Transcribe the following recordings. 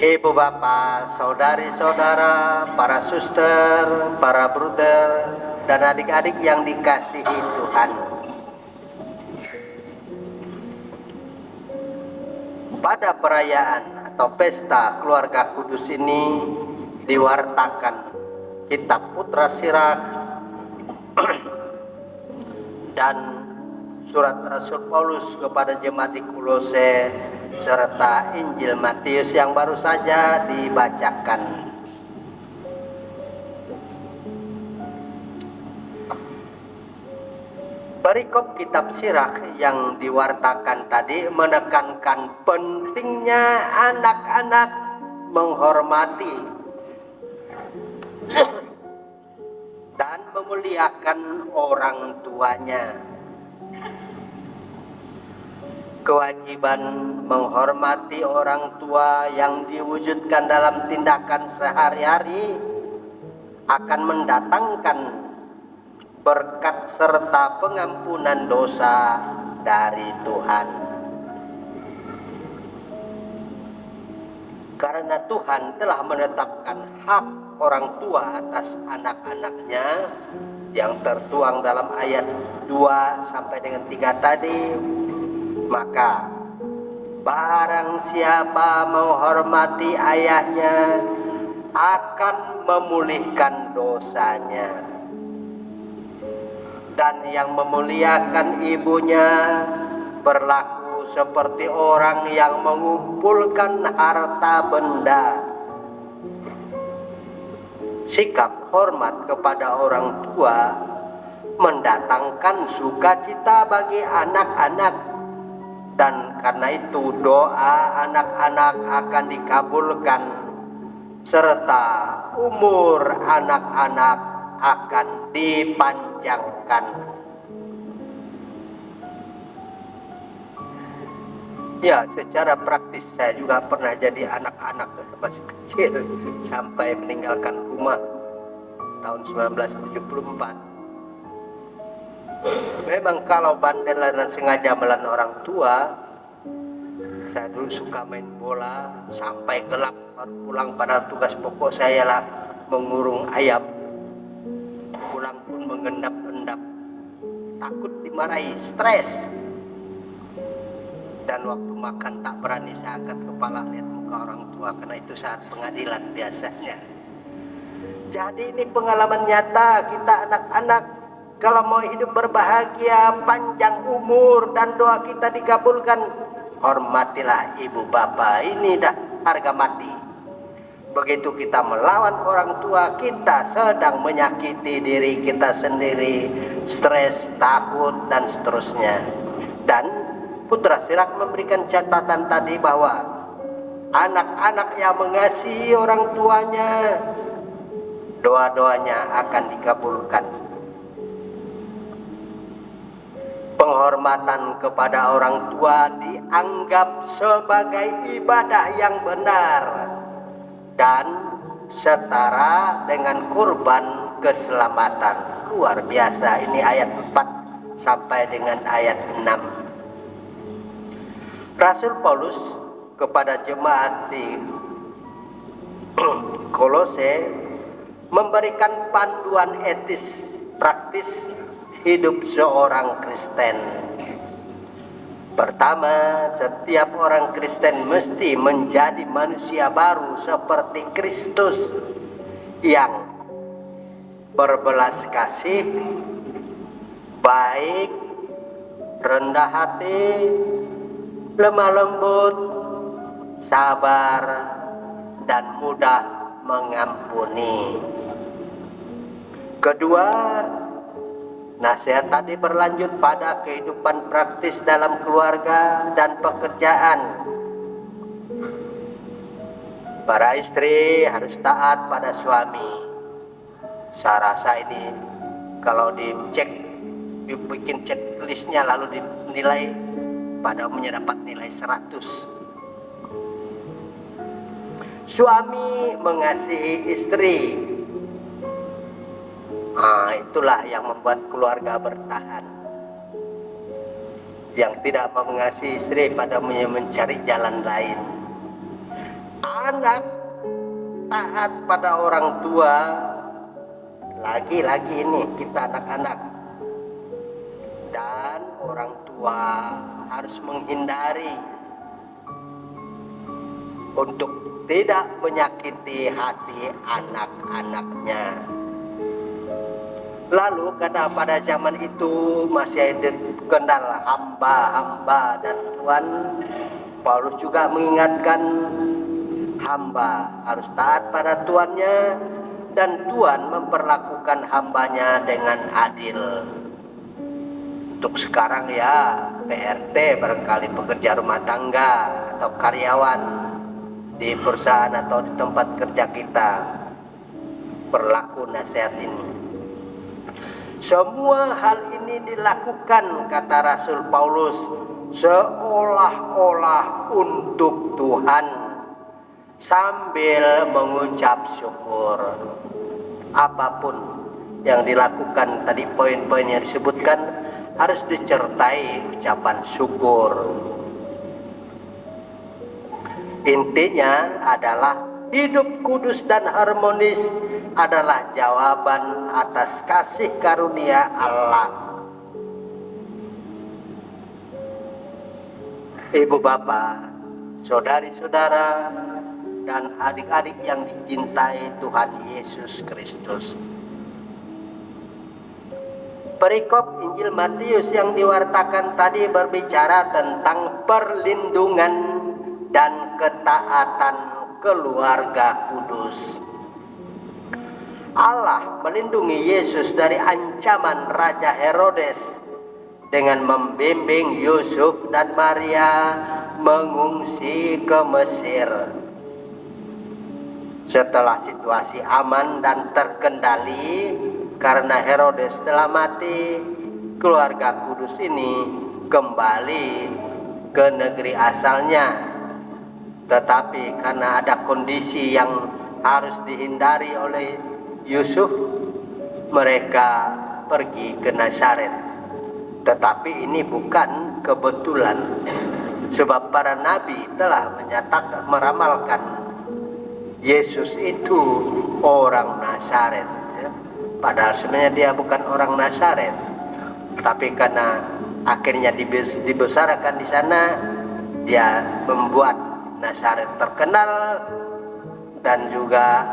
Ibu bapak, saudari-saudara, para suster, para bruder, dan adik-adik yang dikasihi Tuhan. Pada perayaan atau pesta keluarga kudus ini diwartakan kitab Putra Sirach dan surat Rasul Paulus kepada jemaat di Kolose serta Injil Matius yang baru saja dibacakan. Perikop kitab Sirach yang diwartakan tadi menekankan pentingnya anak-anak menghormati dan memuliakan orang tuanya. Kewajiban menghormati orang tua yang diwujudkan dalam tindakan sehari-hari akan mendatangkan berkat serta pengampunan dosa dari Tuhan. Karena Tuhan telah menetapkan hak orang tua atas anak-anaknya yang tertuang dalam ayat 2 sampai dengan 3 tadi, maka barang siapa menghormati ayahnya akan memulihkan dosanya, dan yang memuliakan ibunya berlaku seperti orang yang mengumpulkan harta benda. Sikap hormat kepada orang tua mendatangkan sukacita bagi anak-anak, dan karena itu doa anak-anak akan dikabulkan serta umur anak-anak akan dipanjangkan. Ya, secara praktis saya juga pernah jadi anak-anak masih kecil sampai meninggalkan rumah tahun 1974. Memang kalau bandel dan sengaja melawan orang tua, saya dulu suka main bola sampai gelap baru pulang, pada tugas pokok saya lah mengurung ayam. Pulang pun mengendap-endap, takut dimarahi, stres. Dan waktu makan tak berani saya angkat kepala lihat muka orang tua, karena itu saat pengadilan biasanya. Jadi ini pengalaman nyata kita anak-anak. Kalau mau hidup berbahagia, panjang umur, dan doa kita dikabulkan, hormatilah ibu bapak. Ini dah harga mati. Begitu kita melawan orang tua, kita sedang menyakiti diri kita sendiri, stres, takut, dan seterusnya. Dan Putra Sirach memberikan catatan tadi bahwa anak-anak yang mengasihi orang tuanya, doa-doanya akan dikabulkan. Penghormatan kepada orang tua dianggap sebagai ibadah yang benar dan setara dengan kurban keselamatan. Luar biasa, ini ayat 4 sampai dengan ayat 6. Rasul Paulus kepada jemaat di Kolose memberikan panduan etis praktis hidup seorang Kristen. Pertama, setiap orang Kristen mesti menjadi manusia baru seperti Kristus yang berbelas kasih, baik, rendah hati, lemah lembut, sabar, dan mudah mengampuni. Kedua, nasihat tadi berlanjut pada kehidupan praktis dalam keluarga dan pekerjaan. Para istri harus taat pada suami. Saya rasa ini kalau dibikin checklistnya lalu dinilai, pada umumnya dapat nilai 100. Suami mengasihi istri. Itulah yang membuat keluarga bertahan. Yang tidak mengasihi istri pada mencari jalan lain. anak taat pada orang tua, lagi-lagi ini kita anak-anak, dan orang tua harus menghindari untuk tidak menyakiti hati anak-anaknya. Lalu karena pada zaman itu masih dikenal hamba-hamba dan Tuhan, Paulus juga mengingatkan hamba harus taat pada tuannya dan Tuhan memperlakukan hambanya dengan adil. Untuk sekarang ya PRT barangkali pekerja rumah tangga atau karyawan di perusahaan atau di tempat kerja kita berlaku nasihat ini. Semua hal ini dilakukan, kata Rasul Paulus, seolah-olah untuk Tuhan, sambil mengucap syukur. Apapun yang dilakukan, tadi poin-poin yang disebutkan harus disertai ucapan syukur. Intinya adalah hidup kudus dan harmonis adalah jawaban atas kasih karunia Allah. Ibu bapak, saudari-saudara, dan adik-adik yang dicintai Tuhan Yesus Kristus. Perikop Injil Matius yang diwartakan tadi berbicara tentang perlindungan dan ketaatan keluarga kudus. Allah melindungi Yesus dari ancaman Raja Herodes dengan membimbing Yusuf dan Maria mengungsi ke Mesir. Setelah situasi aman dan terkendali karena Herodes telah mati, keluarga kudus ini kembali ke negeri asalnya. Tetapi karena ada kondisi yang harus dihindari oleh Yusuf, mereka pergi ke Nazaret. Tetapi ini bukan kebetulan, sebab para nabi telah menyatakan, meramalkan Yesus itu orang Nazaret, ya. Padahal sebenarnya dia bukan orang Nazaret, tapi karena akhirnya dibesarkan di sana, dia membuat Nazaret terkenal, dan juga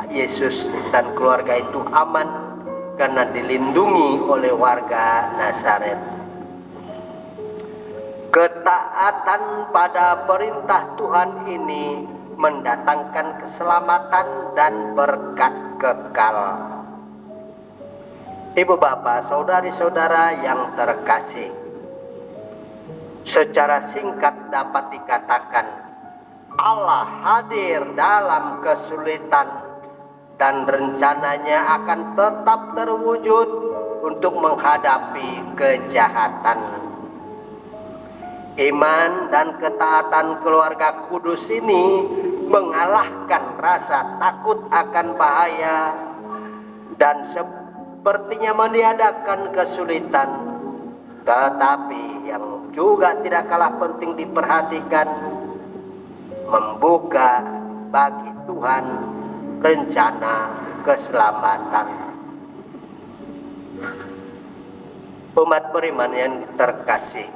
Yesus dan keluarga itu aman karena dilindungi oleh warga Nazaret. Ketaatan pada perintah Tuhan ini mendatangkan keselamatan dan berkat kekal. Ibu bapak, saudari-saudara yang terkasih, secara singkat dapat dikatakan Allah hadir dalam kesulitan dan rencananya akan tetap terwujud untuk menghadapi kejahatan. Iman dan ketaatan keluarga kudus ini mengalahkan rasa takut akan bahaya dan sepertinya meniadakan kesulitan. Tetapi yang juga tidak kalah penting diperhatikan, membuka bagi Tuhan rencana keselamatan. Umat beriman yang terkasih,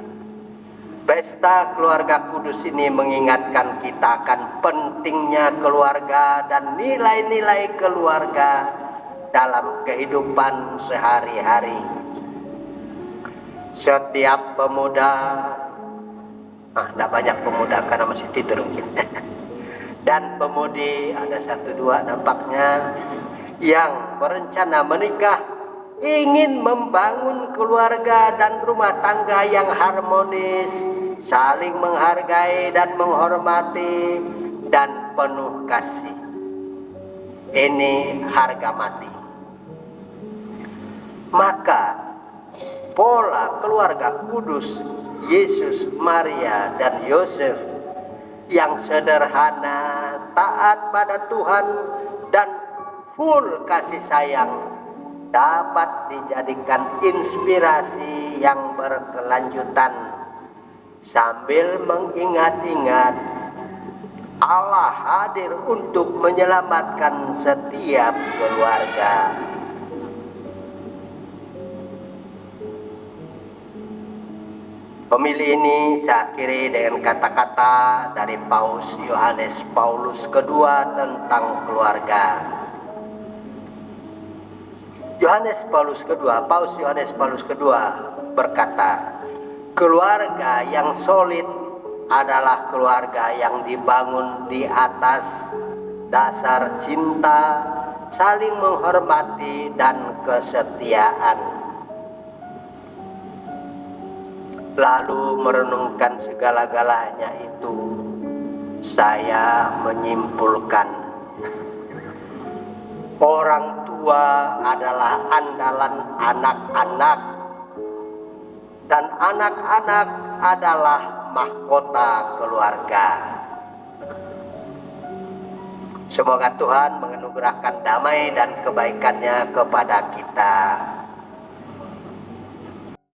pesta keluarga kudus ini mengingatkan kita akan pentingnya keluarga dan nilai-nilai keluarga dalam kehidupan sehari-hari. Setiap pemuda, tidak banyak pemuda karena masih tidur mungkin, dan pemudi, ada 1-2 nampaknya, yang berencana menikah, ingin membangun keluarga dan rumah tangga yang harmonis, saling menghargai dan menghormati, dan penuh kasih. Ini harga mati. Maka pola keluarga kudus Yesus, Maria, dan Yosef yang sederhana, taat pada Tuhan, dan full kasih sayang dapat dijadikan inspirasi yang berkelanjutan sambil mengingat-ingat Allah hadir untuk menyelamatkan setiap keluarga. Pemilih ini saya akhiri dengan kata-kata dari Paus Yohanes Paulus II tentang keluarga. Paus Yohanes Paulus II berkata, keluarga yang solid adalah keluarga yang dibangun di atas dasar cinta, saling menghormati, dan kesetiaan. Lalu merenungkan segala-galanya itu, saya menyimpulkan orang tua adalah andalan anak-anak, dan anak-anak adalah mahkota keluarga. Semoga Tuhan menganugerahkan damai dan kebaikannya kepada kita.